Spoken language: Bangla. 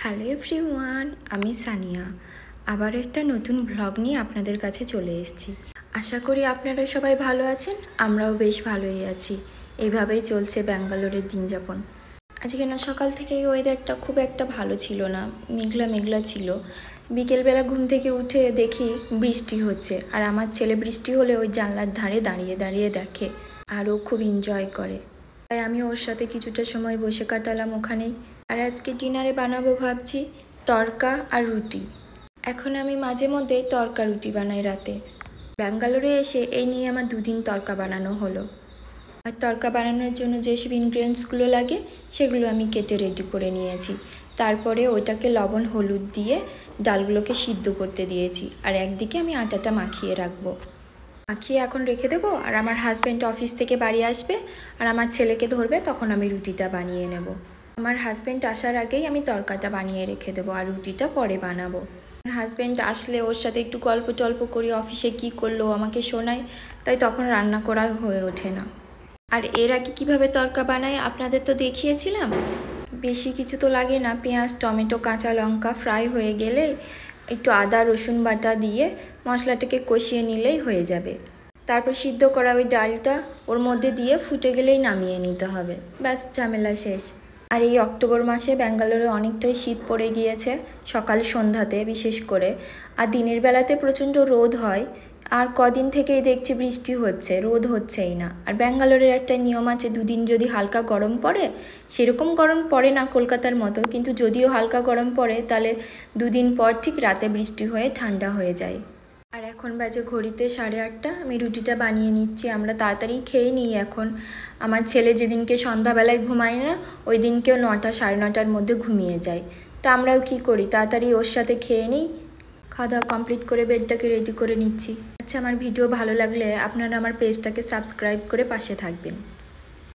হ্যালো এভরিওয়ান, আমি সানিয়া আবার একটা নতুন ব্লগ নিয়ে আপনাদের কাছে চলে এসেছি। আশা করি আপনারা সবাই ভালো আছেন, আমরাও বেশ ভালোই আছি। এইভাবেই চলছে ব্যাঙ্গালোরের দিন যাপন। আজকে না সকাল থেকে ওয়েদারটা খুব একটা ভালো ছিল না, মেঘলা মেঘলা ছিল। বিকেলবেলা ঘুম থেকে উঠে দেখি বৃষ্টি হচ্ছে, আর আমার ছেলে বৃষ্টি হলে ওই জানলার ধারে দাঁড়িয়ে দাঁড়িয়ে দেখে, আর ও খুব এনজয় করে। তাই আমি ওর সাথে কিছুটা সময় বসে কাটালাম ওখানেই। আর আজকে ডিনারে বানাবো ভাবছি তড়কা আর রুটি। এখন আমি মাঝে মধ্যেই তড়কা রুটি বানাই রাতে। ব্যাঙ্গালোরে এসে এই নিয়ে আমার 2 দিন তড়কা বানানো হলো। আর তড়কা বানানোর জন্য যেসব ইনগ্রিডিয়েন্টসগুলো লাগে সেগুলো আমি কেটে রেডি করে নিয়েছি। তারপরে ওইটাকে লবণ হলুদ দিয়ে ডালগুলোকে সিদ্ধ করতে দিয়েছি, আর একদিকে আমি আটাটা মাখিয়ে রাখবো। মাখিয়ে এখন রেখে দেবো, আর আমার হাজব্যান্ড অফিস থেকে বাড়ি আসবে আর আমার ছেলেকে ধরবে, তখন আমি রুটিটা বানিয়ে নেব। আমার হাজব্যান্ড আসার আগেই আমি তড়কাটা বানিয়ে রেখে দেবো, আর রুটিটা পরে বানাবো। আমার হাজব্যান্ড আসলে ওর সাথে একটু গল্প টল্প করি, অফিসে কি করলো আমাকে শোনায়, তাই তখন রান্না করা হয়ে ওঠে না। আর এর আগে কীভাবে তড়কা বানায় আপনাদের তো দেখিয়েছিলাম। বেশি কিছু তো লাগে না, পেঁয়াজ টমেটো কাঁচা লঙ্কা ফ্রাই হয়ে গেলে একটু আদা রসুন বাটা দিয়ে মশলাটাকে কষিয়ে নিলেই হয়ে যাবে। তারপর সিদ্ধ করা ওই ডালটা ওর মধ্যে দিয়ে ফুটে গেলেই নামিয়ে নিতে হবে, ব্যাস ঝামেলা শেষ। আর এই অক্টোবর মাসে ব্যাঙ্গালোরে অনেকটাই শীত পড়ে গিয়েছে, সকাল সন্ধ্যাতে বিশেষ করে। আর দিনের বেলাতে প্রচণ্ড রোদ হয়, আর কদিন থেকেই দেখছি বৃষ্টি হচ্ছে, রোদ হচ্ছেই না। আর ব্যাঙ্গালোরের একটা নিয়ম আছে, 2 দিন যদি হালকা গরম পড়ে, সেরকম গরম পড়ে না কলকাতার মতো, কিন্তু যদিও হালকা গরম পড়ে তাহলে 2 দিন পর ঠিক রাতে বৃষ্টি হয়ে ঠান্ডা হয়ে যায়। আর এখন বাজে ঘড়িতে 8:30, আমি রুটিটা বানিয়ে নিচ্ছি। আমরা তাড়াতাড়ি খেয়ে নিই এখন। আমার ছেলে যেদিনকে সন্ধ্যাবেলায় ঘুমায় না, ওই দিনকেও 9টা 9:30টার মধ্যে ঘুমিয়ে যায়। তা আমরাও কি করি, তাড়াতাড়ি ওর সাথে খেয়ে নিই। খাওয়া দাওয়া কমপ্লিট করে বেডটাকে রেডি করে নিচ্ছি। আচ্ছা, আমার ভিডিও ভালো লাগলে আপনারা আমার পেজটাকে সাবস্ক্রাইব করে পাশে থাকবেন।